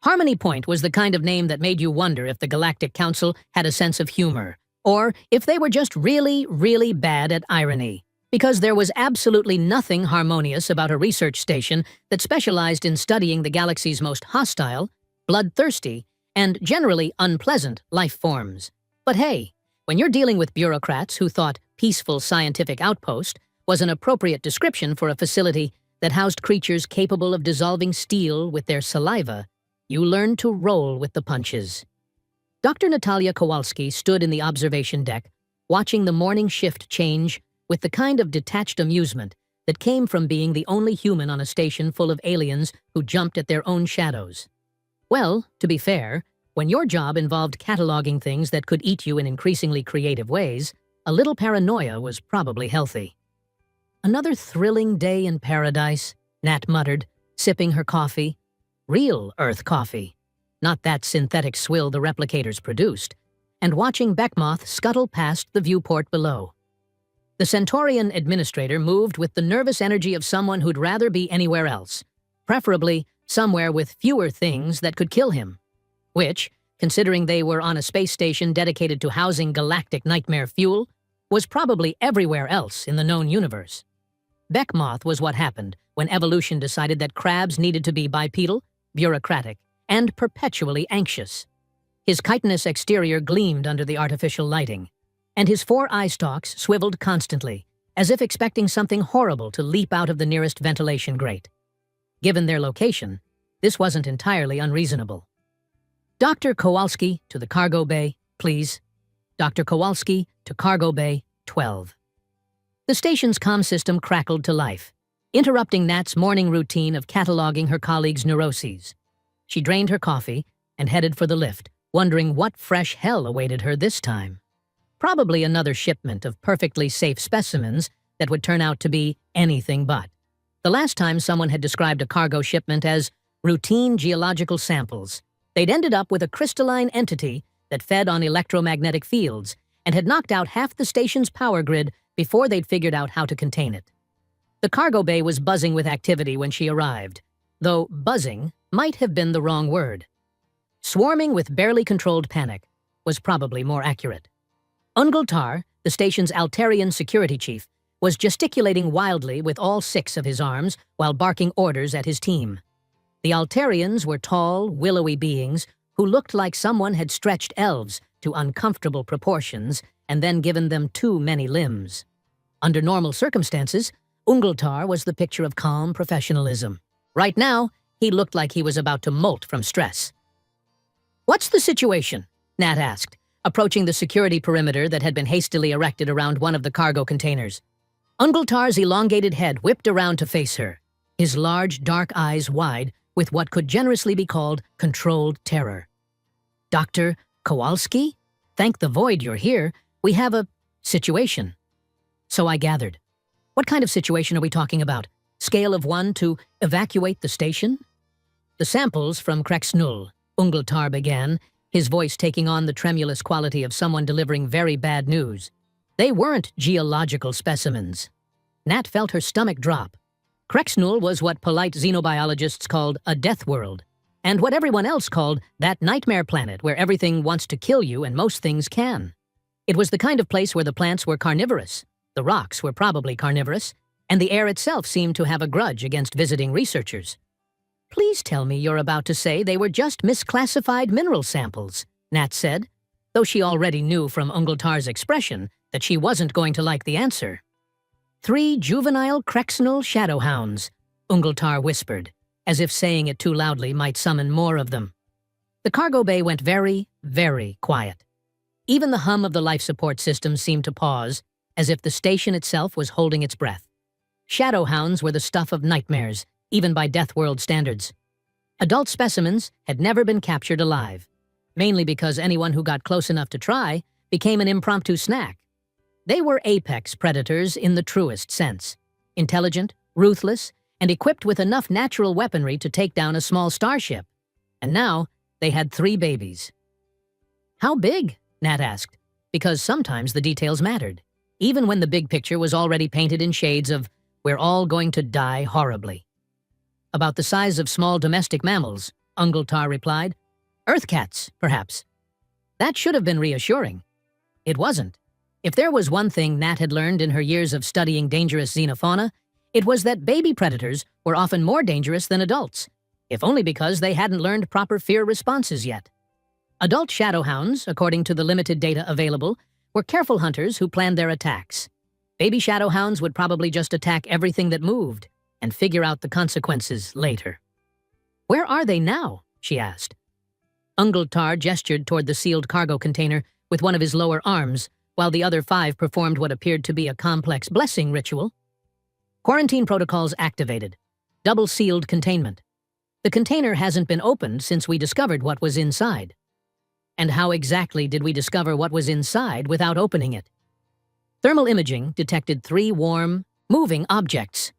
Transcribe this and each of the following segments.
Harmony Point was the kind of name that made you wonder if the Galactic Council had a sense of humor, or if they were just really, really bad at irony. Because there was absolutely nothing harmonious about a research station that specialized in studying the galaxy's most hostile, bloodthirsty, and generally unpleasant life forms. But hey, when you're dealing with bureaucrats who thought peaceful scientific outpost was an appropriate description for a facility that housed creatures capable of dissolving steel with their saliva, you learn to roll with the punches. Dr. Natalia Kowalski stood in the observation deck, watching the morning shift change with the kind of detached amusement that came from being the only human on a station full of aliens who jumped at their own shadows. Well, to be fair, when your job involved cataloging things that could eat you in increasingly creative ways, a little paranoia was probably healthy. "Another thrilling day in paradise," Nat muttered, sipping her coffee. Real Earth coffee, not that synthetic swill the replicators produced, and watching Beckmoth scuttle past the viewport below. The Centaurian administrator moved with the nervous energy of someone who'd rather be anywhere else, preferably somewhere with fewer things that could kill him. Which, considering they were on a space station dedicated to housing galactic nightmare fuel, was probably everywhere else in the known universe. Beckmoth was what happened when evolution decided that crabs needed to be bipedal, bureaucratic, and perpetually anxious. His chitinous exterior gleamed under the artificial lighting, and his 4 eye stalks swiveled constantly, as if expecting something horrible to leap out of the nearest ventilation grate. Given their location, this wasn't entirely unreasonable. "Dr. Kowalski, to the cargo bay, please. Dr. Kowalski, to cargo bay 12. The station's comm system crackled to life, interrupting Nat's morning routine of cataloging her colleagues' neuroses. She drained her coffee and headed for the lift, wondering what fresh hell awaited her this time. Probably another shipment of perfectly safe specimens that would turn out to be anything but. The last time someone had described a cargo shipment as routine geological samples, they'd ended up with a crystalline entity that fed on electromagnetic fields and had knocked out half the station's power grid before they'd figured out how to contain it. The cargo bay was buzzing with activity when she arrived, though buzzing might have been the wrong word. Swarming with barely controlled panic was probably more accurate. Ungultar, the station's Altarian security chief, was gesticulating wildly with all 6 of his arms while barking orders at his team. The Altarians were tall, willowy beings who looked like someone had stretched elves to uncomfortable proportions and then given them too many limbs. Under normal circumstances, Ungultar was the picture of calm professionalism. Right now, he looked like he was about to molt from stress. "What's the situation?" Nat asked, approaching the security perimeter that had been hastily erected around one of the cargo containers. Ungultar's elongated head whipped around to face her, his large, dark eyes wide with what could generously be called controlled terror. "Dr. Kowalski? Thank the void you're here. We have a situation." "So I gathered. What kind of situation are we talking about? Scale of 1 to evacuate the station?" "The samples from Krexnull," Ungultar began, his voice taking on the tremulous quality of someone delivering very bad news. They weren't geological specimens. Nat felt her stomach drop. Krexnull was what polite xenobiologists called a death world, and what everyone else called that nightmare planet where everything wants to kill you and most things can. It was the kind of place where the plants were carnivorous, the rocks were probably carnivorous, and the air itself seemed to have a grudge against visiting researchers. "Please tell me you're about to say they were just misclassified mineral samples," Nat said, though she already knew from Ungultar's expression that she wasn't going to like the answer. "3 juvenile Krexnull shadowhounds," Ungultar whispered, as if saying it too loudly might summon more of them. The cargo bay went very, very quiet. Even the hum of the life support system seemed to pause, as if the station itself was holding its breath. Shadowhounds were the stuff of nightmares, even by Death World standards. Adult specimens had never been captured alive, mainly because anyone who got close enough to try became an impromptu snack. They were apex predators in the truest sense, intelligent, ruthless, and equipped with enough natural weaponry to take down a small starship. And now, they had 3 babies. "How big?" Nat asked, because sometimes the details mattered, even when the big picture was already painted in shades of "we're all going to die horribly." "About the size of small domestic mammals," Ungletar replied. Earth cats, perhaps. That should have been reassuring. It wasn't. If there was one thing Nat had learned in her years of studying dangerous xenofauna, it was that baby predators were often more dangerous than adults, if only because they hadn't learned proper fear responses yet. Adult shadowhounds, according to the limited data available, were careful hunters who planned their attacks. Baby shadowhounds would probably just attack everything that moved and figure out the consequences later. Where are they now? She asked. Ungletar gestured toward the sealed cargo container with one of his lower arms, while the other 5 performed what appeared to be a complex blessing ritual. Quarantine protocols activated. Double-sealed containment. The container hasn't been opened since we discovered what was inside. And how exactly did we discover what was inside without opening it? Thermal imaging detected 3 warm, moving objects.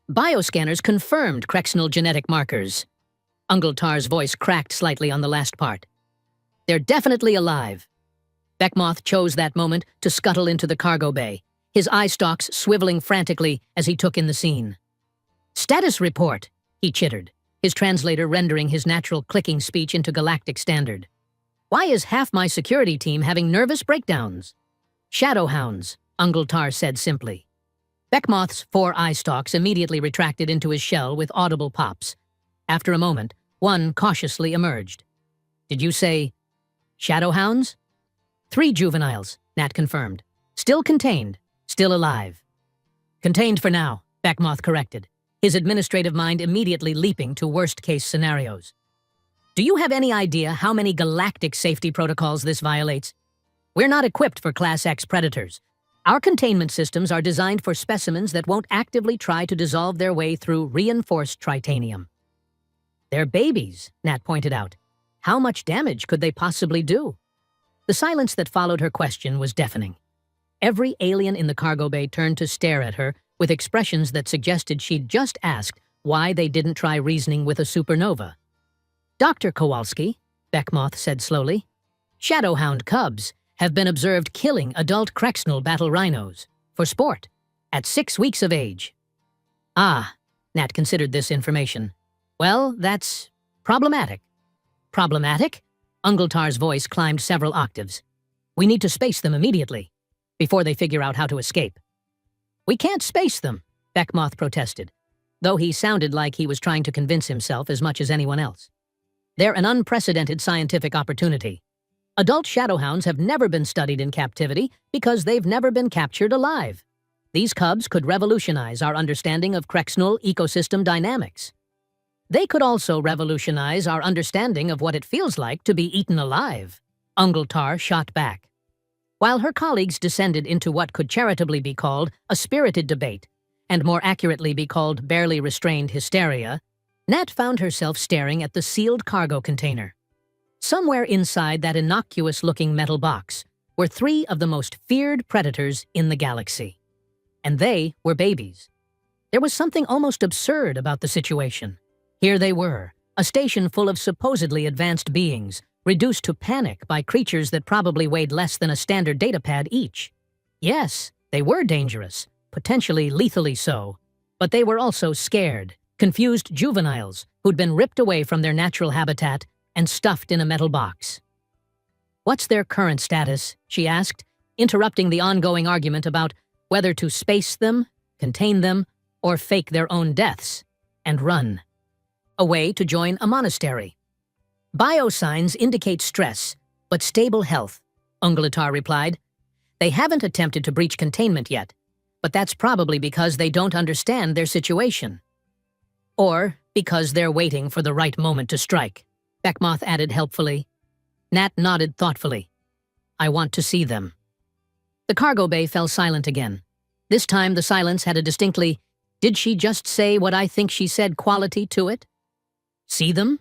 Bioscanners confirmed Crexnal genetic markers. Ungletar's voice cracked slightly on the last part. They're definitely alive. Beckmoth chose that moment to scuttle into the cargo bay, his eye stalks swiveling frantically as he took in the scene. Status report, he chittered, his translator rendering his natural clicking speech into galactic standard. Why is half my security team having nervous breakdowns? Shadowhounds, Ungletar said simply. Beckmoth's 4 eye stalks immediately retracted into his shell with audible pops. After a moment, one cautiously emerged. Did you say shadowhounds? 3 juveniles, Nat confirmed. Still contained, still alive. Contained for now, Beckmoth corrected, his administrative mind immediately leaping to worst-case scenarios. Do you have any idea how many galactic safety protocols this violates? We're not equipped for Class X predators. Our containment systems are designed for specimens that won't actively try to dissolve their way through reinforced tritanium. They're babies, Nat pointed out. How much damage could they possibly do? The silence that followed her question was deafening. Every alien in the cargo bay turned to stare at her with expressions that suggested she'd just asked why they didn't try reasoning with a supernova. Dr. Kowalski, Beckmoth said slowly, shadowhound cubs have been observed killing adult Crexnal battle rhinos for sport at 6 weeks of age. Ah, Nat considered this information. Well, that's problematic. Problematic? Ungletar's voice climbed several octaves. We need to space them immediately, before they figure out how to escape. We can't space them, Beckmoth protested, though he sounded like he was trying to convince himself as much as anyone else. They're an unprecedented scientific opportunity. Adult shadowhounds have never been studied in captivity because they've never been captured alive. These cubs could revolutionize our understanding of Crexnal ecosystem dynamics. They could also revolutionize our understanding of what it feels like to be eaten alive, Ungletar shot back. While her colleagues descended into what could charitably be called a spirited debate, and more accurately be called barely restrained hysteria, Nat found herself staring at the sealed cargo container. Somewhere inside that innocuous-looking metal box were 3 of the most feared predators in the galaxy. And they were babies. There was something almost absurd about the situation. Here they were, a station full of supposedly advanced beings, reduced to panic by creatures that probably weighed less than a standard datapad each. Yes, they were dangerous, potentially lethally so, but they were also scared, confused juveniles who'd been ripped away from their natural habitat and stuffed in a metal box. What's their current status? She asked, interrupting the ongoing argument about whether to space them, contain them, or fake their own deaths, and run. A way to join a monastery. Biosigns indicate stress, but stable health, Ungletar replied. They haven't attempted to breach containment yet, but that's probably because they don't understand their situation. Or because they're waiting for the right moment to strike, Beckmoth added helpfully. Nat nodded thoughtfully. I want to see them. The cargo bay fell silent again. This time the silence had a distinctly, did she just say what I think she said quality to it? See them?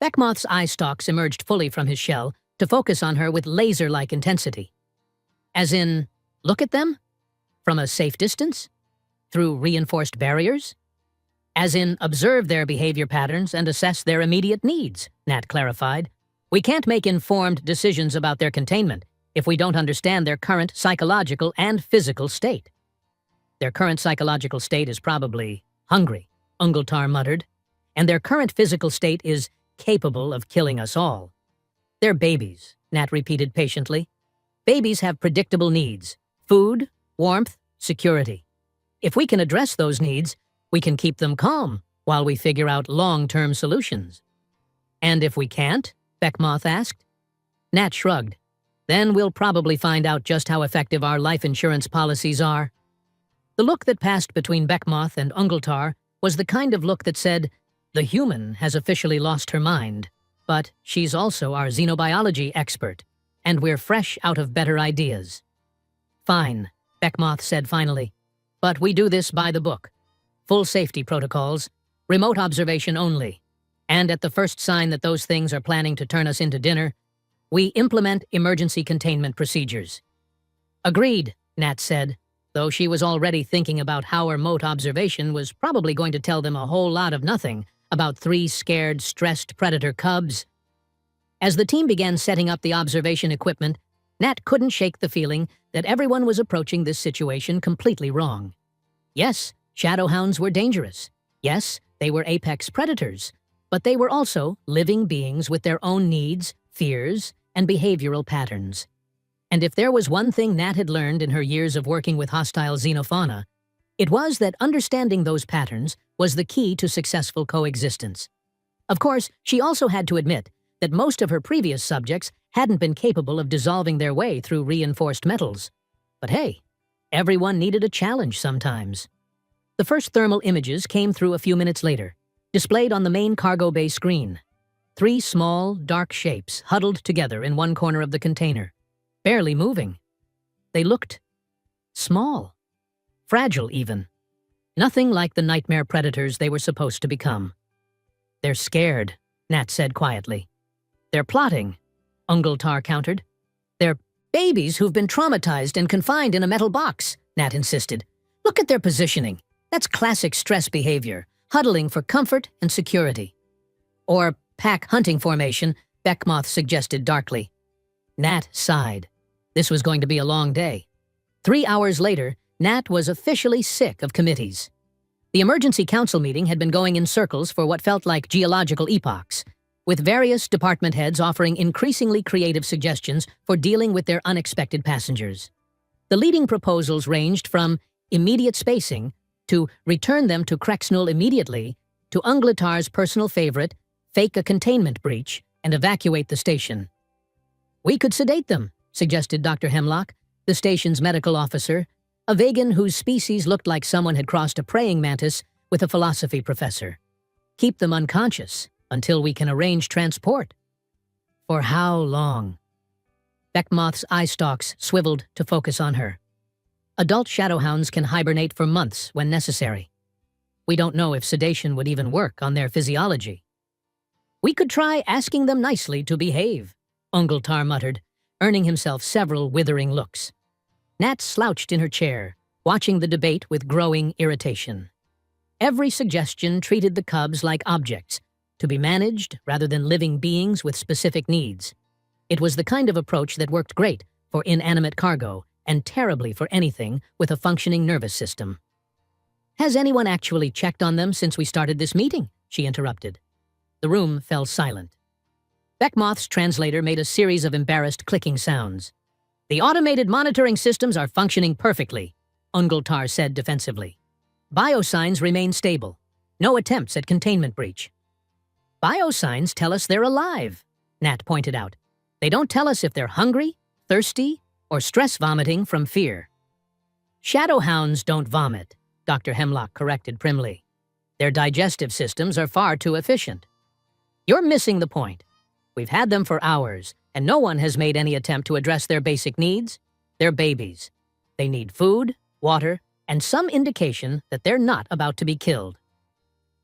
Beckmoth's eye stalks emerged fully from his shell to focus on her with laser-like intensity. As in, look at them? From a safe distance? Through reinforced barriers? As in, observe their behavior patterns and assess their immediate needs, Nat clarified. We can't make informed decisions about their containment if we don't understand their current psychological and physical state. Their current psychological state is probably hungry, Ungletar muttered, and their current physical state is capable of killing us all. They're babies, Nat repeated patiently. Babies have predictable needs: food, warmth, security. If we can address those needs, we can keep them calm while we figure out long-term solutions. And if we can't? Beckmoth asked. Nat shrugged. Then we'll probably find out just how effective our life insurance policies are. The look that passed between Beckmoth and Ungletar was the kind of look that said, the human has officially lost her mind, but she's also our xenobiology expert, and we're fresh out of better ideas. Fine, Beckmoth said finally, but we do this by the book. Full safety protocols, remote observation only, and at the first sign that those things are planning to turn us into dinner, we implement emergency containment procedures. Agreed, Nat said, though she was already thinking about how remote observation was probably going to tell them a whole lot of nothing about 3 scared, stressed predator cubs. As the team began setting up the observation equipment, Nat couldn't shake the feeling that everyone was approaching this situation completely wrong. Yes, shadowhounds were dangerous. Yes, they were apex predators, but they were also living beings with their own needs, fears, and behavioral patterns. And if there was one thing Nat had learned in her years of working with hostile xenofauna, it was that understanding those patterns was the key to successful coexistence. Of course, she also had to admit that most of her previous subjects hadn't been capable of dissolving their way through reinforced metals. But hey, everyone needed a challenge sometimes. The first thermal images came through a few minutes later, displayed on the main cargo bay screen. 3 small, dark shapes huddled together in one corner of the container, barely moving. They looked small, fragile even. Nothing like the nightmare predators they were supposed to become. They're scared, Nat said quietly. They're plotting, Ungletar countered. They're babies who've been traumatized and confined in a metal box, Nat insisted. Look at their positioning. That's classic stress behavior, huddling for comfort and security. Or pack hunting formation, Beckmoth suggested darkly. Nat sighed. This was going to be a long day. 3 hours later, Nat was officially sick of committees. The emergency council meeting had been going in circles for what felt like geological epochs, with various department heads offering increasingly creative suggestions for dealing with their unexpected passengers. The leading proposals ranged from immediate spacing to return them to Krexnul immediately to Ungletar's personal favorite, fake a containment breach and evacuate the station. We could sedate them, suggested Dr. Hemlock, the station's medical officer, a vegan whose species looked like someone had crossed a praying mantis with a philosophy professor. Keep them unconscious until we can arrange transport. For how long? Beckmoth's eye stalks swiveled to focus on her. Adult shadowhounds can hibernate for months when necessary. We don't know if sedation would even work on their physiology. We could try asking them nicely to behave, Ungletar muttered, earning himself several withering looks. Nat slouched in her chair, watching the debate with growing irritation. Every suggestion treated the cubs like objects, to be managed rather than living beings with specific needs. It was the kind of approach that worked great for inanimate cargo and terribly for anything with a functioning nervous system. Has anyone actually checked on them since we started this meeting? She interrupted. The room fell silent. Beckmoth's translator made a series of embarrassed clicking sounds. The automated monitoring systems are functioning perfectly, Ungletar said defensively. Biosigns remain stable. No attempts at containment breach. Biosigns tell us they're alive, Nat pointed out. They don't tell us if they're hungry, thirsty, or stress vomiting from fear. Shadowhounds don't vomit, Dr. Hemlock corrected primly. Their digestive systems are far too efficient. You're missing the point. We've had them for hours, and no one has made any attempt to address their basic needs. They're babies. They need food, water, and some indication that they're not about to be killed.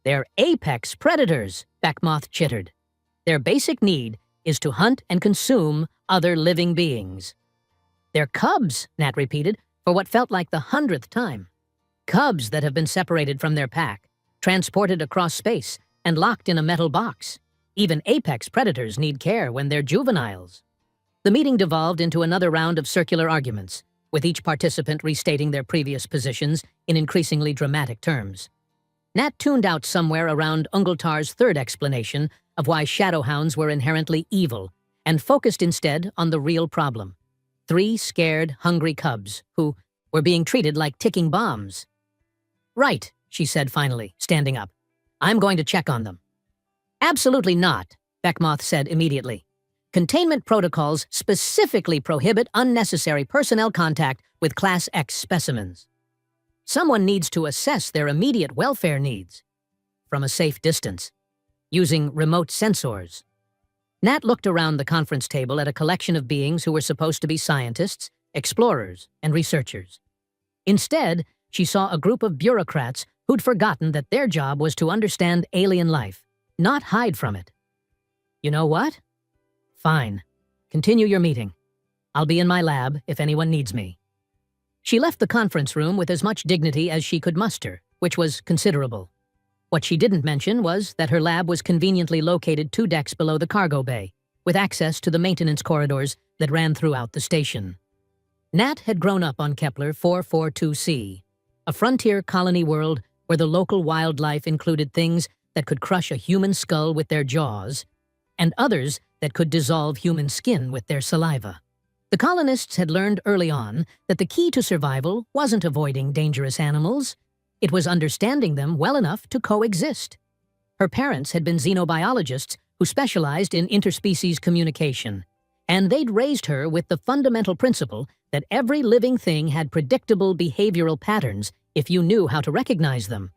They're apex predators, Beckmoth chittered. Their basic need is to hunt and consume other living beings. They're cubs, Nat repeated, for what felt like the 100th time. Cubs that have been separated from their pack, transported across space, and locked in a metal box. Even apex predators need care when they're juveniles. The meeting devolved into another round of circular arguments, with each participant restating their previous positions in increasingly dramatic terms. Nat tuned out somewhere around Ungletar's third explanation of why shadowhounds were inherently evil and focused instead on the real problem. 3 scared, hungry cubs who were being treated like ticking bombs. "Right," she said finally, standing up. "I'm going to check on them." "Absolutely not," Beckmoth said immediately. "Containment protocols specifically prohibit unnecessary personnel contact with Class X specimens. Someone needs to assess their immediate welfare needs from a safe distance, using remote sensors." Nat looked around the conference table at a collection of beings who were supposed to be scientists, explorers, and researchers. Instead, she saw a group of bureaucrats who'd forgotten that their job was to understand alien life, not hide from it. "You know what? Fine. Continue your meeting. I'll be in my lab if anyone needs me." She left the conference room with as much dignity as she could muster, which was considerable. What she didn't mention was that her lab was conveniently located 2 decks below the cargo bay, with access to the maintenance corridors that ran throughout the station. Nat had grown up on Kepler 442c, a frontier colony world where the local wildlife included things that could crush a human skull with their jaws, and others that could dissolve human skin with their saliva. The colonists had learned early on that the key to survival wasn't avoiding dangerous animals, it was understanding them well enough to coexist. Her parents had been xenobiologists who specialized in interspecies communication, and they'd raised her with the fundamental principle that every living thing had predictable behavioral patterns if you knew how to recognize them.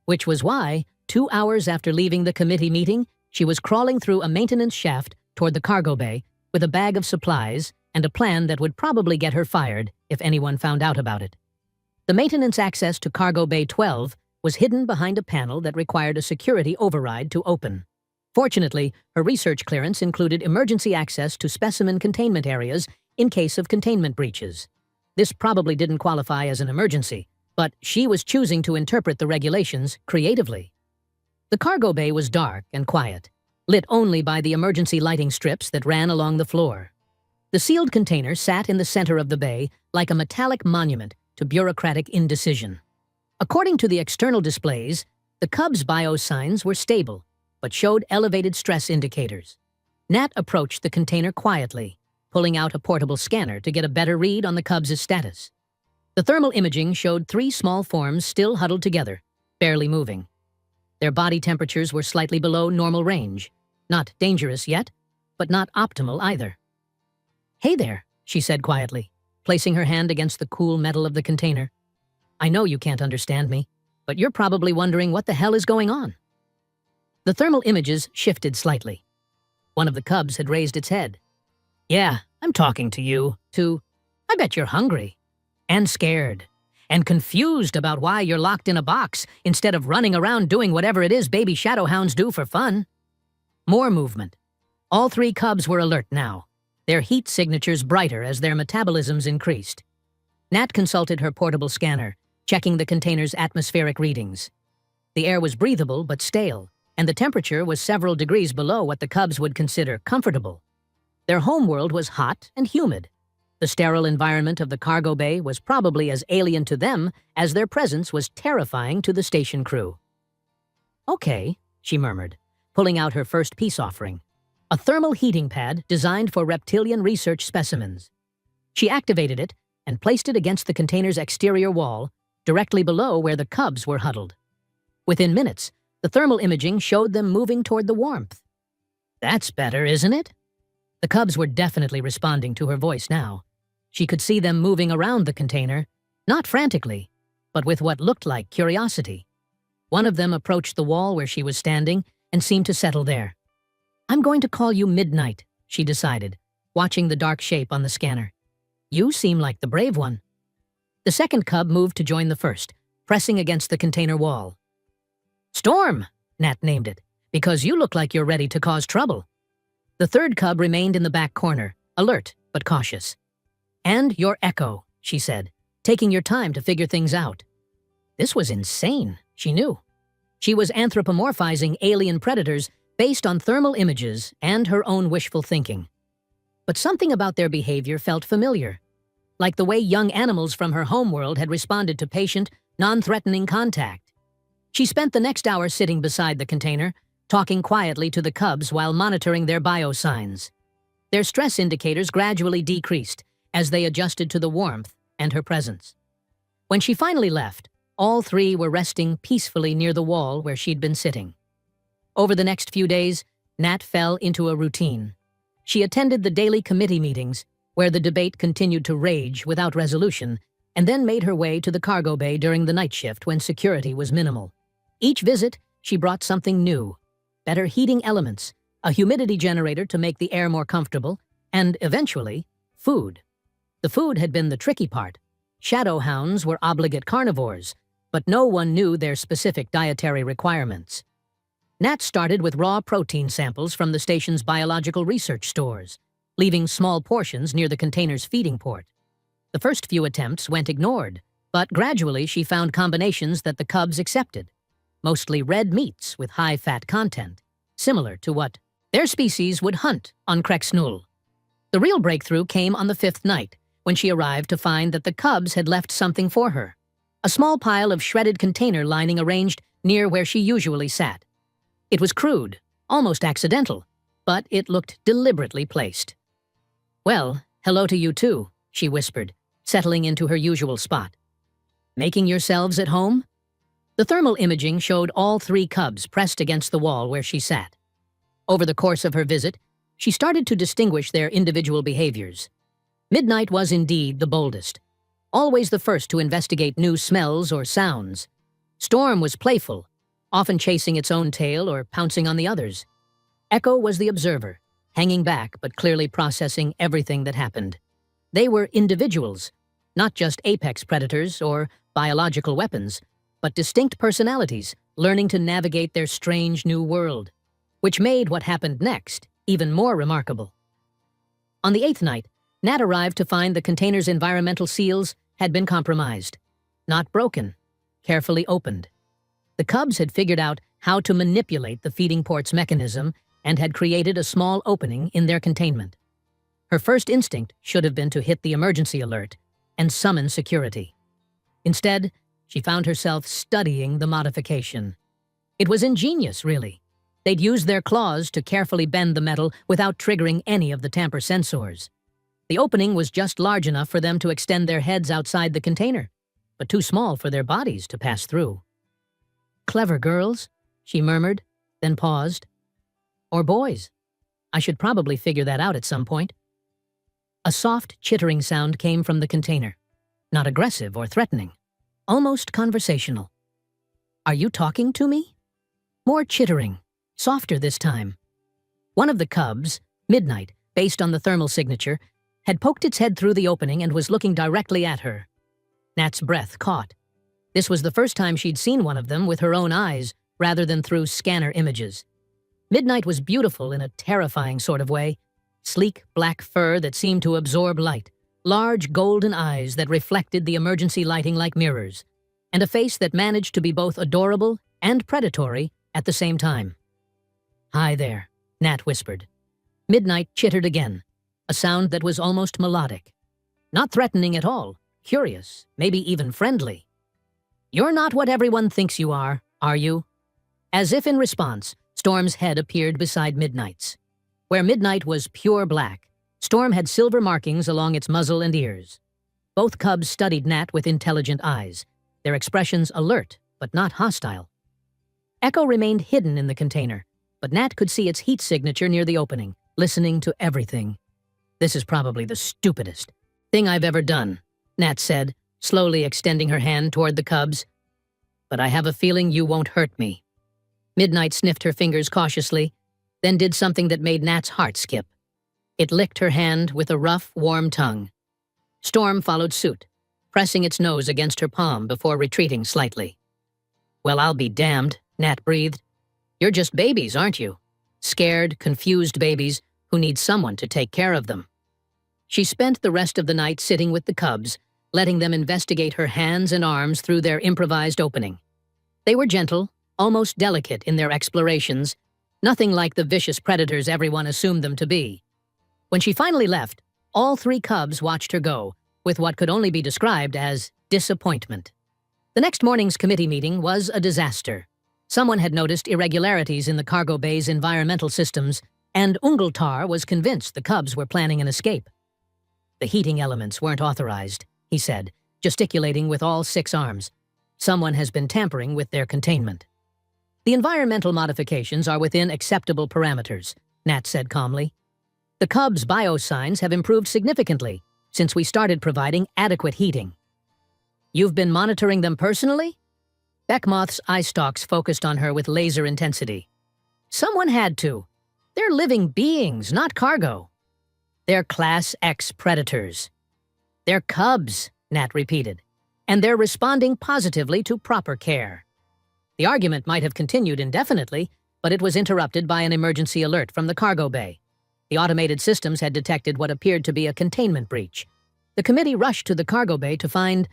Which was why, 2 hours after leaving the committee meeting, she was crawling through a maintenance shaft toward the cargo bay with a bag of supplies and a plan that would probably get her fired if anyone found out about it. The maintenance access to Cargo Bay 12 was hidden behind a panel that required a security override to open. Fortunately, her research clearance included emergency access to specimen containment areas in case of containment breaches. This probably didn't qualify as an emergency, but she was choosing to interpret the regulations creatively. The cargo bay was dark and quiet, lit only by the emergency lighting strips that ran along the floor. The sealed container sat in the center of the bay like a metallic monument to bureaucratic indecision. According to the external displays, the Cubs' biosigns were stable, but showed elevated stress indicators. Nat approached the container quietly, pulling out a portable scanner to get a better read on the Cubs' status. The thermal imaging showed 3 small forms still huddled together, barely moving. Their body temperatures were slightly below normal range. Not dangerous yet, but not optimal either. "Hey there," she said quietly, placing her hand against the cool metal of the container. "I know you can't understand me, but you're probably wondering what the hell is going on." The thermal images shifted slightly. One of the Cubs had raised its head. "Yeah, I'm talking to you," to, "I bet you're hungry, and scared, and confused about why you're locked in a box instead of running around doing whatever it is baby shadowhounds do for fun." More movement. All 3 Cubs were alert now, their heat signatures brighter as their metabolisms increased. Nat consulted her portable scanner, checking the container's atmospheric readings. The air was breathable but stale, and the temperature was several degrees below what the Cubs would consider comfortable. Their homeworld was hot and humid. The sterile environment of the cargo bay was probably as alien to them as their presence was terrifying to the station crew. "Okay," she murmured, pulling out her first peace offering, a thermal heating pad designed for reptilian research specimens. She activated it and placed it against the container's exterior wall, directly below where the Cubs were huddled. Within minutes, the thermal imaging showed them moving toward the warmth. "That's better, isn't it?" The Cubs were definitely responding to her voice now. She could see them moving around the container, not frantically, but with what looked like curiosity. One of them approached the wall where she was standing and seemed to settle there. "I'm going to call you Midnight," she decided, watching the dark shape on the scanner. "You seem like the brave one." The second Cub moved to join the first, pressing against the container wall. "Storm," Nat named it, "because you look like you're ready to cause trouble." The third Cub remained in the back corner, alert but cautious. "And your Echo," she said, taking your time to figure things out. This was insane, she knew. She was anthropomorphizing alien predators based on thermal images and her own wishful thinking. But something about their behavior felt familiar, like the way young animals from her homeworld had responded to patient, non-threatening contact. She spent the next hour sitting beside the container, talking quietly to the cubs while monitoring their biosigns. Their stress indicators gradually decreased as they adjusted to the warmth and her presence. When she finally left, all three were resting peacefully near the wall where she'd been sitting. Over the next few days, Nat fell into a routine. She attended the daily committee meetings, where the debate continued to rage without resolution, and then made her way to the cargo bay during the night shift when security was minimal. Each visit, she brought something new: better heating elements, a humidity generator to make the air more comfortable, and, eventually, food. The food had been the tricky part. Shadow hounds were obligate carnivores, but no one knew their specific dietary requirements. Nat started with raw protein samples from the station's biological research stores, leaving small portions near the container's feeding port. The first few attempts went ignored, but gradually she found combinations that the cubs accepted, mostly red meats with high fat content, similar to what their species would hunt on Kreksnul. The real breakthrough came on the fifth night, when she arrived to find that the cubs had left something for her: a small pile of shredded container lining arranged near where she usually sat. It was crude, almost accidental, but it looked deliberately placed. "Well, hello to you too," she whispered, settling into her usual spot. "Making yourselves at home?" The thermal imaging showed all three cubs pressed against the wall where she sat. Over the course of her visit, she started to distinguish their individual behaviors. Midnight was indeed the boldest, always the first to investigate new smells or sounds. Storm was playful, often chasing its own tail or pouncing on the others. Echo was the observer, hanging back but clearly processing everything that happened. They were individuals, not just apex predators or biological weapons, but distinct personalities learning to navigate their strange new world, which made what happened next even more remarkable. On the eighth night, Nat arrived to find the container's environmental seals had been compromised. Not broken, carefully opened. The cubs had figured out how to manipulate the feeding port's mechanism and had created a small opening in their containment. Her first instinct should have been to hit the emergency alert and summon security. Instead, she found herself studying the modification. It was ingenious, really. They'd used their claws to carefully bend the metal without triggering any of the tamper sensors. The opening was just large enough for them to extend their heads outside the container, but too small for their bodies to pass through. "Clever girls," she murmured, then paused. "Or boys. I should probably figure that out at some point." A soft, chittering sound came from the container. Not aggressive or threatening. Almost conversational. "Are you talking to me?" More chittering. Softer this time. One of the cubs, Midnight, based on the thermal signature, had poked its head through the opening and was looking directly at her. Nat's breath caught. This was the first time she'd seen one of them with her own eyes, rather than through scanner images. Midnight was beautiful in a terrifying sort of way. Sleek black fur that seemed to absorb light, large golden eyes that reflected the emergency lighting like mirrors, and a face that managed to be both adorable and predatory at the same time. "Hi there," Nat whispered. Midnight chittered again, a sound that was almost melodic. Not threatening at all, curious, maybe even friendly. "You're not what everyone thinks you are you?" As if in response, Storm's head appeared beside Midnight's. Where Midnight was pure black, Storm had silver markings along its muzzle and ears. Both cubs studied Nat with intelligent eyes, their expressions alert but not hostile. Echo remained hidden in the container, but Nat could see its heat signature near the opening, listening to everything. "This is probably the stupidest thing I've ever done," Nat said, slowly extending her hand toward the cubs. "But I have a feeling you won't hurt me." Midnight sniffed her fingers cautiously, then did something that made Nat's heart skip. It licked her hand with a rough, warm tongue. Storm followed suit, pressing its nose against her palm before retreating slightly. "Well, I'll be damned," Nat breathed. "You're just babies, aren't you? Scared, confused babies who need someone to take care of them." She spent the rest of the night sitting with the cubs, letting them investigate her hands and arms through their improvised opening. They were gentle, almost delicate in their explorations, nothing like the vicious predators everyone assumed them to be. When she finally left, all three cubs watched her go, with what could only be described as disappointment. The next morning's committee meeting was a disaster. Someone had noticed irregularities in the cargo bay's environmental systems, and Ungultar was convinced the Cubs were planning an escape. "The heating elements weren't authorized," he said, gesticulating with all 6 arms. "Someone has been tampering with their containment." "The environmental modifications are within acceptable parameters," Nat said calmly. "The Cubs' biosigns have improved significantly since we started providing adequate heating." "You've been monitoring them personally?" Beckmoth's eye stalks focused on her with laser intensity. "Someone had to. They're living beings, not cargo. They're Class X predators." "They're Cubs," Nat repeated, "and they're responding positively to proper care." The argument might have continued indefinitely, but it was interrupted by an emergency alert from the cargo bay. The automated systems had detected what appeared to be a containment breach. The committee rushed to the cargo bay to find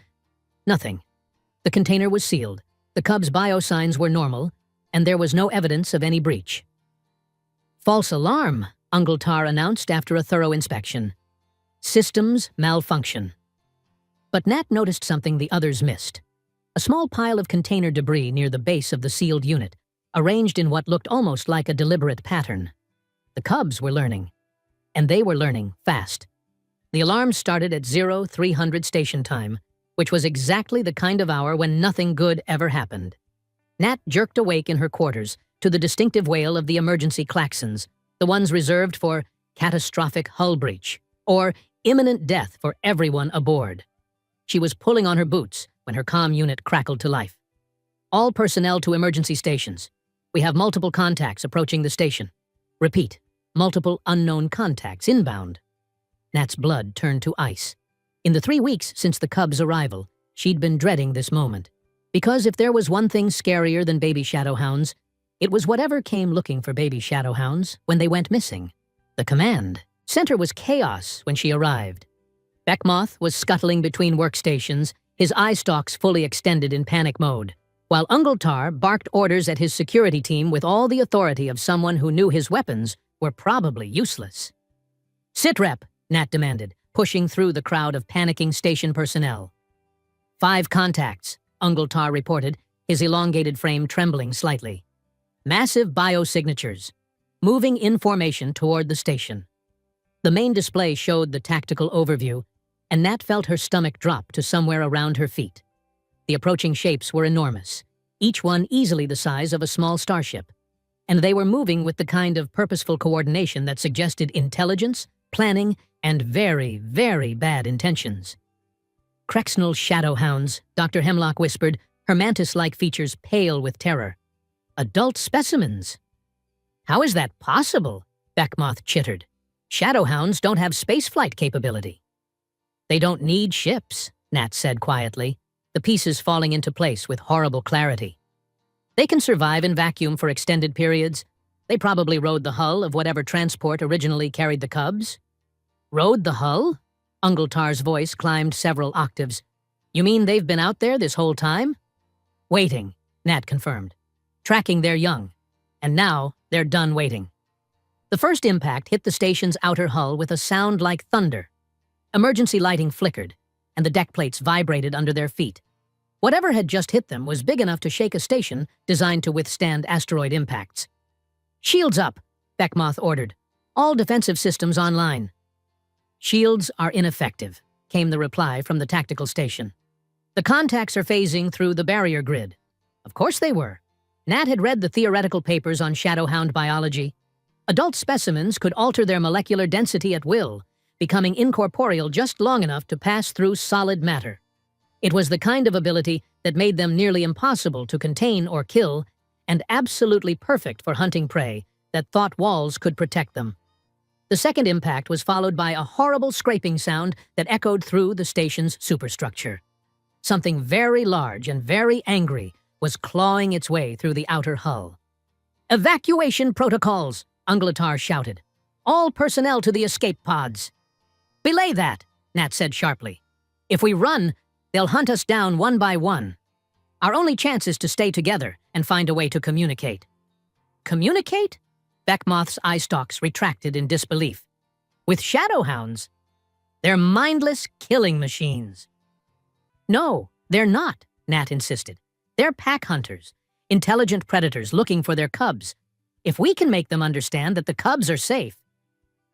nothing. The container was sealed, the Cubs' biosigns were normal, and there was no evidence of any breach. "False alarm," Ungultar announced after a thorough inspection. "Systems malfunction." But Nat noticed something the others missed. A small pile of container debris near the base of the sealed unit, arranged in what looked almost like a deliberate pattern. The Cubs were learning, and they were learning fast. The alarm started at 0300 station time, which was exactly the kind of hour when nothing good ever happened. Nat jerked awake in her quarters to the distinctive wail of the emergency klaxons, the ones reserved for catastrophic hull breach, or imminent death for everyone aboard. She was pulling on her boots when her comm unit crackled to life. "All personnel to emergency stations. We have multiple contacts approaching the station. Repeat, multiple unknown contacts inbound." Nat's blood turned to ice. In the 3 weeks since the Cubs' arrival, she'd been dreading this moment. Because if there was one thing scarier than baby shadowhounds, it was whatever came looking for baby shadowhounds when they went missing. The command center was chaos when she arrived. Beckmoth was scuttling between workstations, his eye stalks fully extended in panic mode, while Ungultar barked orders at his security team with all the authority of someone who knew his weapons were probably useless. "Sit rep," Nat demanded, pushing through the crowd of panicking station personnel. 5 contacts, Ungultar reported, his elongated frame trembling slightly. "Massive biosignatures, moving in formation toward the station." The main display showed the tactical overview, and Nat felt her stomach drop to somewhere around her feet. The approaching shapes were enormous, each one easily the size of a small starship, and they were moving with the kind of purposeful coordination that suggested intelligence, planning, and very, very bad intentions. "Crexnal shadowhounds," Dr. Hemlock whispered, her mantis-like features pale with terror. "Adult specimens." "How is that possible?" Beckmoth chittered. "Shadowhounds don't have spaceflight capability." "They don't need ships," Nat said quietly, the pieces falling into place with horrible clarity. "They can survive in vacuum for extended periods. They probably rode the hull of whatever transport originally carried the Cubs." "Rode the hull?" Ungultar's voice climbed several octaves. "You mean they've been out there this whole time?" "Waiting," Nat confirmed. "Tracking their young. And now they're done waiting." The first impact hit the station's outer hull with a sound like thunder. Emergency lighting flickered, and the deck plates vibrated under their feet. Whatever had just hit them was big enough to shake a station designed to withstand asteroid impacts. "Shields up," Beckmoth ordered. "All defensive systems online." "Shields are ineffective," came the reply from the tactical station. "The contacts are phasing through the barrier grid." Of course they were. Nat had read the theoretical papers on shadowhound biology. Adult specimens could alter their molecular density at will, becoming incorporeal just long enough to pass through solid matter. It was the kind of ability that made them nearly impossible to contain or kill, and absolutely perfect for hunting prey that thought walls could protect them. The second impact was followed by a horrible scraping sound that echoed through the station's superstructure. Something very large and very angry was clawing its way through the outer hull. "Evacuation protocols!" Ungultar shouted. "All personnel to the escape pods." "Belay that," Nat said sharply. "If we run, they'll hunt us down one by one. Our only chance is to stay together and find a way to communicate." "Communicate?" Beckmoth's eye stalks retracted in disbelief. "With shadowhounds? They're mindless killing machines." "No, they're not," Nat insisted. "They're pack hunters. Intelligent predators looking for their cubs. If we can make them understand that the cubs are safe.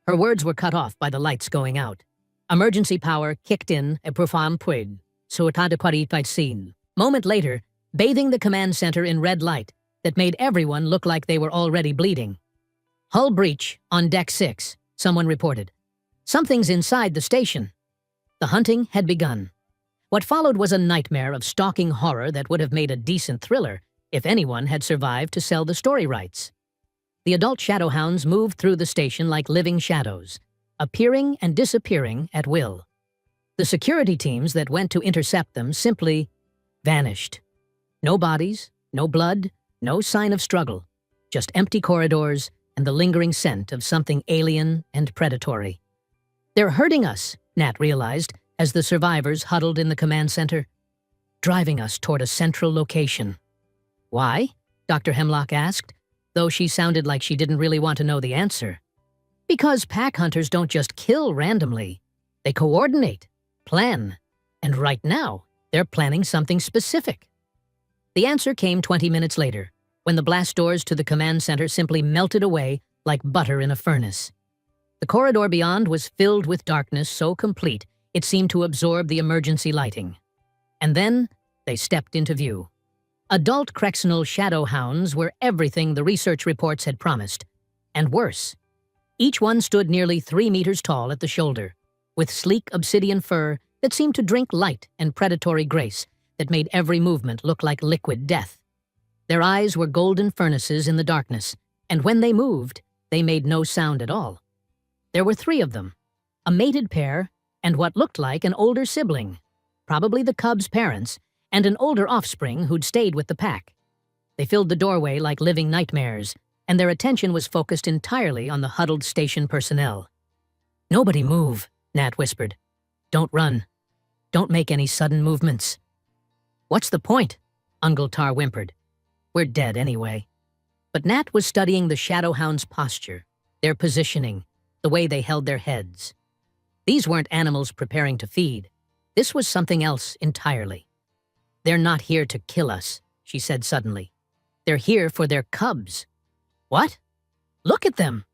Her words were cut off by the lights going out. Emergency power kicked in a profound puid. Moment later, bathing the command center in red light that made everyone look like they were already bleeding. Hull breach on deck 6, someone reported. Something's inside the station. The hunting had begun. What followed was a nightmare of stalking horror that would have made a decent thriller if anyone had survived to sell the story rights. The adult shadowhounds moved through the station like living shadows, appearing and disappearing at will. The security teams that went to intercept them simply vanished. No bodies, no blood, no sign of struggle, just empty corridors and the lingering scent of something alien and predatory. They're hurting us, Nat realized as the survivors huddled in the command center, driving us toward a central location. Why? Dr. Hemlock asked, though she sounded like she didn't really want to know the answer. Because pack hunters don't just kill randomly. They coordinate, plan, and right now, they're planning something specific. The answer came 20 minutes later, when the blast doors to the command center simply melted away like butter in a furnace. The corridor beyond was filled with darkness so complete it seemed to absorb the emergency lighting. And then, they stepped into view. Adult Crexenal shadowhounds were everything the research reports had promised, and worse. Each one stood nearly 3 meters tall at the shoulder, with sleek obsidian fur that seemed to drink light and predatory grace that made every movement look like liquid death. Their eyes were golden furnaces in the darkness, and when they moved, they made no sound at all. There were 3 of them, a mated pair and what looked like an older sibling, probably the cub's parents, and an older offspring who'd stayed with the pack. They filled the doorway like living nightmares, and their attention was focused entirely on the huddled station personnel. "Nobody move," Nat whispered. "Don't run. Don't make any sudden movements." "What's the point?" Ungletar whimpered. "We're dead anyway." But Nat was studying the shadowhound's posture, their positioning, the way they held their heads. These weren't animals preparing to feed. This was something else entirely. "They're not here to kill us," she said suddenly. "They're here for their cubs." "What? Look at them.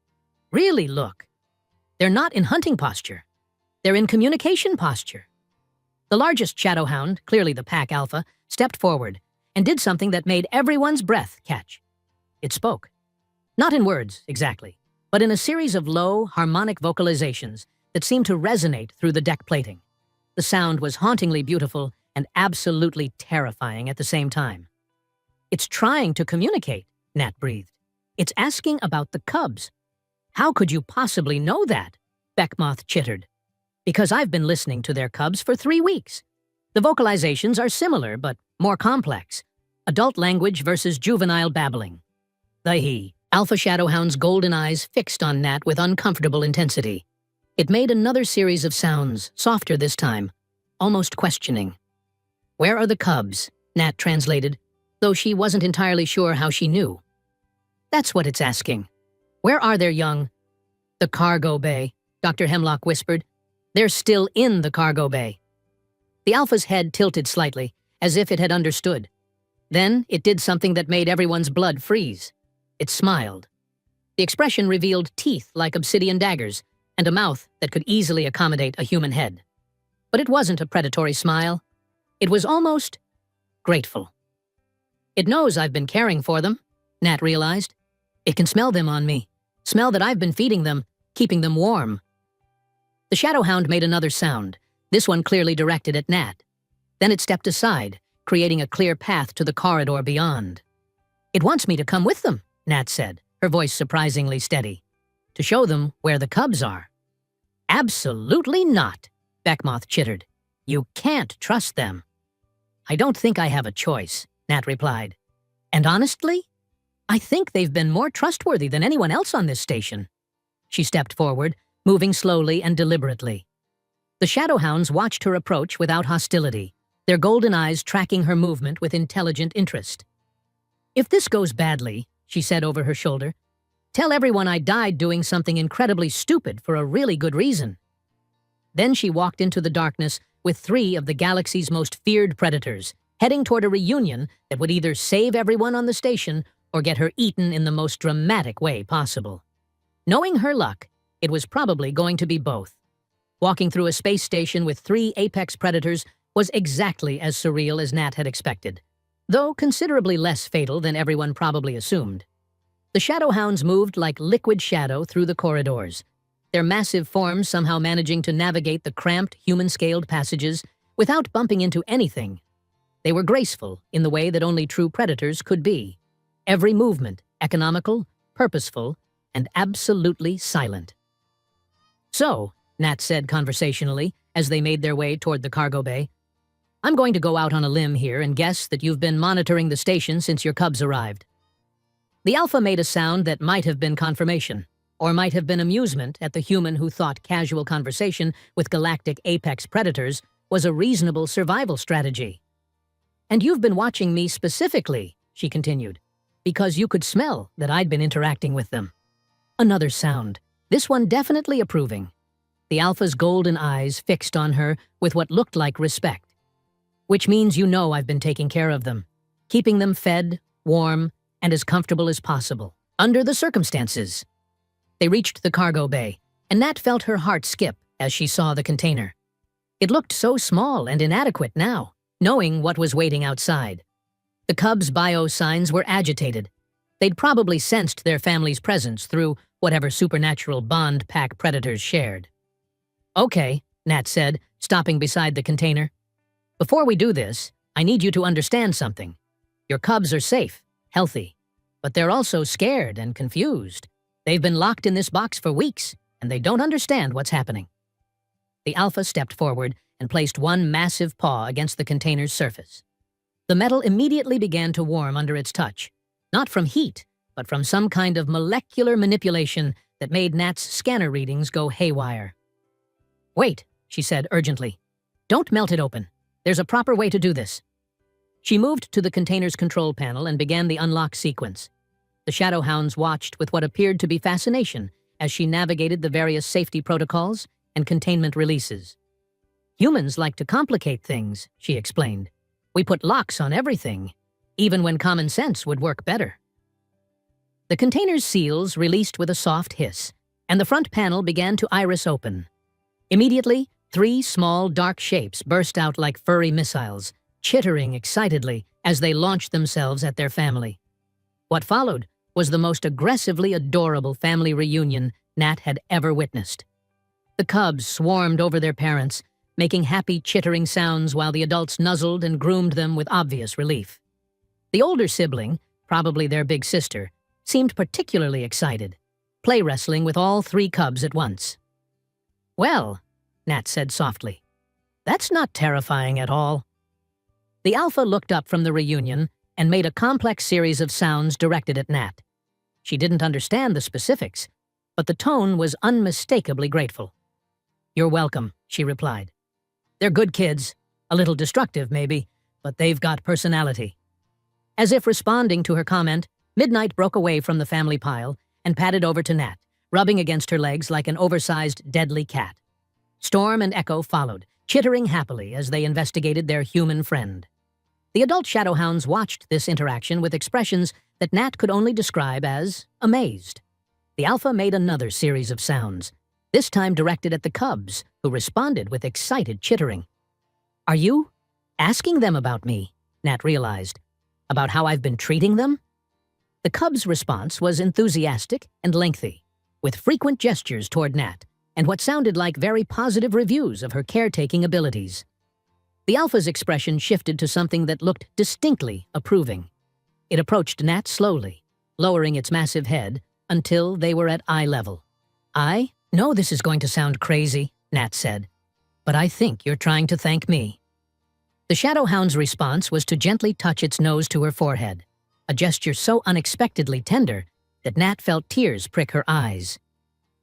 Really look. They're not in hunting posture. They're in communication posture." The largest shadowhound, clearly the pack alpha, stepped forward and did something that made everyone's breath catch. It spoke. Not in words, exactly, but in a series of low, harmonic vocalizations that seemed to resonate through the deck plating. The sound was hauntingly beautiful and absolutely terrifying at the same time. "It's trying to communicate," Nat breathed. "It's asking about the cubs." "How could you possibly know that?" Beckmoth chittered. "Because I've been listening to their cubs for 3 weeks. The vocalizations are similar, but more complex. Adult language versus juvenile babbling." The Alpha Shadowhound's golden eyes fixed on Nat with uncomfortable intensity. It made another series of sounds, softer this time, almost questioning. "Where are the cubs?" Nat translated, though she wasn't entirely sure how she knew. "That's what it's asking. Where are their young?" "The cargo bay," Dr. Hemlock whispered. "They're still in the cargo bay." The Alpha's head tilted slightly, as if it had understood. Then it did something that made everyone's blood freeze. It smiled. The expression revealed teeth like obsidian daggers and a mouth that could easily accommodate a human head. But it wasn't a predatory smile. It was almost grateful. "It knows I've been caring for them," Nat realized. "It can smell them on me, smell that I've been feeding them, keeping them warm." The Shadowhound made another sound, this one clearly directed at Nat. Then it stepped aside, creating a clear path to the corridor beyond. "It wants me to come with them," Nat said, her voice surprisingly steady. "To show them where the cubs are." "Absolutely not," Beckmoth chittered. "You can't trust them." "I don't think I have a choice," Nat replied. "And honestly, I think they've been more trustworthy than anyone else on this station." She stepped forward, moving slowly and deliberately. The Shadowhounds watched her approach without hostility, their golden eyes tracking her movement with intelligent interest. "If this goes badly," she said over her shoulder, "tell everyone I died doing something incredibly stupid for a really good reason." Then she walked into the darkness with 3 of the galaxy's most feared predators, heading toward a reunion that would either save everyone on the station or get her eaten in the most dramatic way possible. Knowing her luck, it was probably going to be both. Walking through a space station with 3 apex predators was exactly as surreal as Nat had expected, though considerably less fatal than everyone probably assumed. The Shadowhounds moved like liquid shadow through the corridors, their massive forms somehow managing to navigate the cramped, human-scaled passages without bumping into anything. They were graceful in the way that only true predators could be. Every movement, economical, purposeful, and absolutely silent. "So," Nat said conversationally as they made their way toward the cargo bay, "I'm going to go out on a limb here and guess that you've been monitoring the station since your cubs arrived." The Alpha made a sound that might have been confirmation, or might have been amusement at the human who thought casual conversation with galactic apex predators was a reasonable survival strategy. "And you've been watching me specifically," she continued, "because you could smell that I'd been interacting with them." Another sound, this one definitely approving. The Alpha's golden eyes fixed on her with what looked like respect. "Which means you know I've been taking care of them, keeping them fed, warm, and as comfortable as possible, under the circumstances." They reached the cargo bay, and Nat felt her heart skip as she saw the container. It looked so small and inadequate now, knowing what was waiting outside. The cubs' bio signs were agitated. They'd probably sensed their family's presence through whatever supernatural bond pack predators shared. "Okay," Nat said, stopping beside the container. "Before we do this, I need you to understand something. Your cubs are safe, healthy, but they're also scared and confused. They've been locked in this box for weeks, and they don't understand what's happening." The Alpha stepped forward and placed one massive paw against the container's surface. The metal immediately began to warm under its touch, not from heat, but from some kind of molecular manipulation that made Nat's scanner readings go haywire. "Wait," she said urgently. "Don't melt it open. There's a proper way to do this." She moved to the container's control panel and began the unlock sequence. The Shadowhounds watched with what appeared to be fascination as she navigated the various safety protocols and containment releases. "Humans like to complicate things," she explained. "We put locks on everything, even when common sense would work better." The container's seals released with a soft hiss, and the front panel began to iris open. Immediately, 3 small, dark shapes burst out like furry missiles, chittering excitedly as they launched themselves at their family. What followed was the most aggressively adorable family reunion Nat had ever witnessed. The cubs swarmed over their parents, making happy chittering sounds while the adults nuzzled and groomed them with obvious relief. The older sibling, probably their big sister, seemed particularly excited, play wrestling with all 3 cubs at once. "Well," Nat said softly, "that's not terrifying at all." The Alpha looked up from the reunion and made a complex series of sounds directed at Nat. She didn't understand the specifics, but the tone was unmistakably grateful. "You're welcome," she replied. "They're good kids, a little destructive maybe, but they've got personality." As if responding to her comment, Midnight broke away from the family pile and padded over to Nat, rubbing against her legs like an oversized, deadly cat. Storm and Echo followed, chittering happily as they investigated their human friend. The adult Shadowhounds watched this interaction with expressions that Nat could only describe as amazed. The Alpha made another series of sounds, this time directed at the cubs, who responded with excited chittering. "Are you asking them about me?" Nat realized. "About how I've been treating them?" The cubs' response was enthusiastic and lengthy, with frequent gestures toward Nat and what sounded like very positive reviews of her caretaking abilities. The Alpha's expression shifted to something that looked distinctly approving. It approached Nat slowly, lowering its massive head until they were at eye level. "I know this is going to sound crazy," Nat said, "but I think you're trying to thank me." The Shadowhound's response was to gently touch its nose to her forehead, a gesture so unexpectedly tender that Nat felt tears prick her eyes.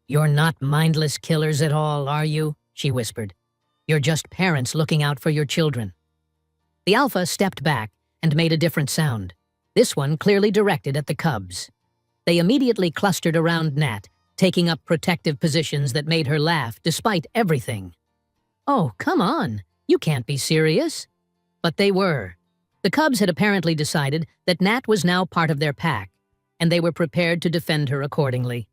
"You're not mindless killers at all, are you?" she whispered. "You're just parents looking out for your children." The Alpha stepped back and made a different sound, this one clearly directed at the cubs. They immediately clustered around Nat, taking up protective positions that made her laugh despite everything. "Oh, come on, you can't be serious." But they were. The cubs had apparently decided that Nat was now part of their pack, and they were prepared to defend her accordingly.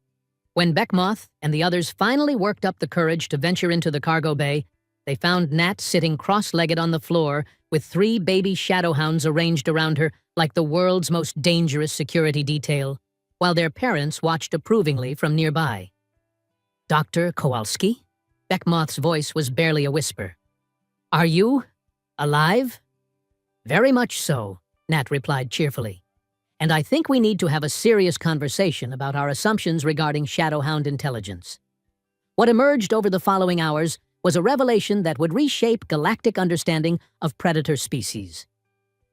When Beckmoth and the others finally worked up the courage to venture into the cargo bay, they found Nat sitting cross-legged on the floor with 3 baby shadowhounds arranged around her like the world's most dangerous security detail, while their parents watched approvingly from nearby. "Dr. Kowalski?" Beckmoth's voice was barely a whisper. "Are you alive?" "Very much so," Nat replied cheerfully. "And I think we need to have a serious conversation about our assumptions regarding Shadowhound intelligence." What emerged over the following hours was a revelation that would reshape galactic understanding of predator species.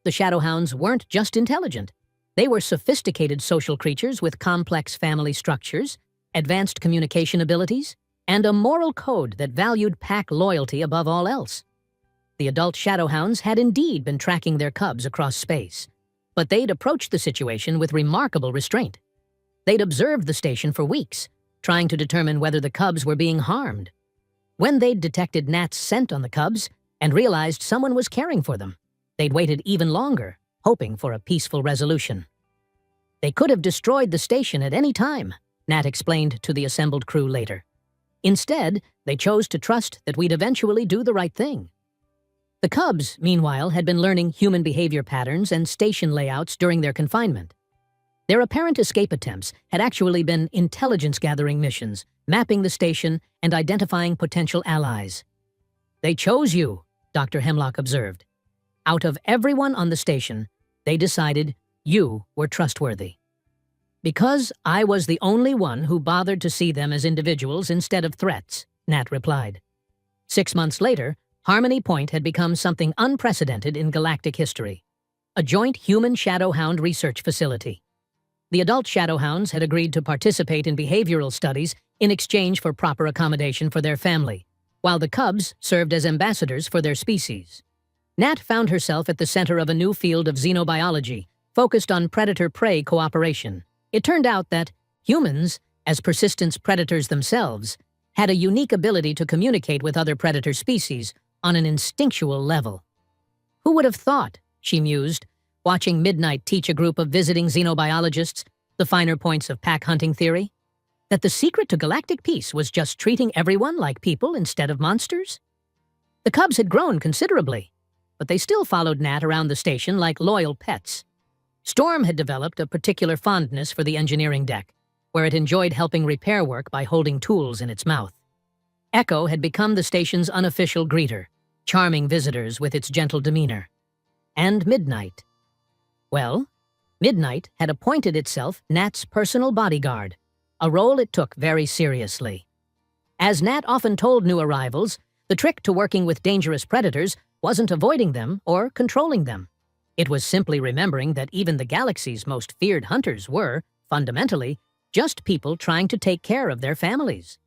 The Shadowhounds weren't just intelligent. They were sophisticated social creatures with complex family structures, advanced communication abilities, and a moral code that valued pack loyalty above all else. The adult Shadowhounds had indeed been tracking their cubs across space, but they'd approached the situation with remarkable restraint. They'd observed the station for weeks, trying to determine whether the cubs were being harmed. When they'd detected Nat's scent on the cubs and realized someone was caring for them, they'd waited even longer, hoping for a peaceful resolution. "They could have destroyed the station at any time," Nat explained to the assembled crew later. "Instead, they chose to trust that we'd eventually do the right thing." The cubs, meanwhile, had been learning human behavior patterns and station layouts during their confinement. Their apparent escape attempts had actually been intelligence-gathering missions, mapping the station and identifying potential allies. "They chose you," Dr. Hemlock observed. "Out of everyone on the station, they decided you were trustworthy." "Because I was the only one who bothered to see them as individuals instead of threats," Nat replied. 6 months later, Harmony Point had become something unprecedented in galactic history, a joint human Shadowhound research facility. The adult Shadowhounds had agreed to participate in behavioral studies in exchange for proper accommodation for their family, while the cubs served as ambassadors for their species. Nat found herself at the center of a new field of xenobiology, focused on predator-prey cooperation. It turned out that humans, as persistent predators themselves, had a unique ability to communicate with other predator species on an instinctual level. "Who would have thought," she mused, watching Midnight teach a group of visiting xenobiologists the finer points of pack hunting theory, "that the secret to galactic peace was just treating everyone like people instead of monsters?" The cubs had grown considerably, but they still followed Nat around the station like loyal pets. Storm had developed a particular fondness for the engineering deck, where it enjoyed helping repair work by holding tools in its mouth. Echo had become the station's unofficial greeter, charming visitors with its gentle demeanor. And Midnight. Well, Midnight had appointed itself Nat's personal bodyguard, a role it took very seriously. As Nat often told new arrivals, the trick to working with dangerous predators wasn't avoiding them or controlling them. It was simply remembering that even the galaxy's most feared hunters were, fundamentally, just people trying to take care of their families.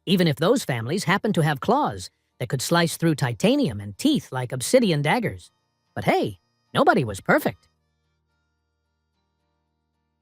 Even if those families happened to have claws that could slice through titanium and teeth like obsidian daggers. But hey, nobody was perfect.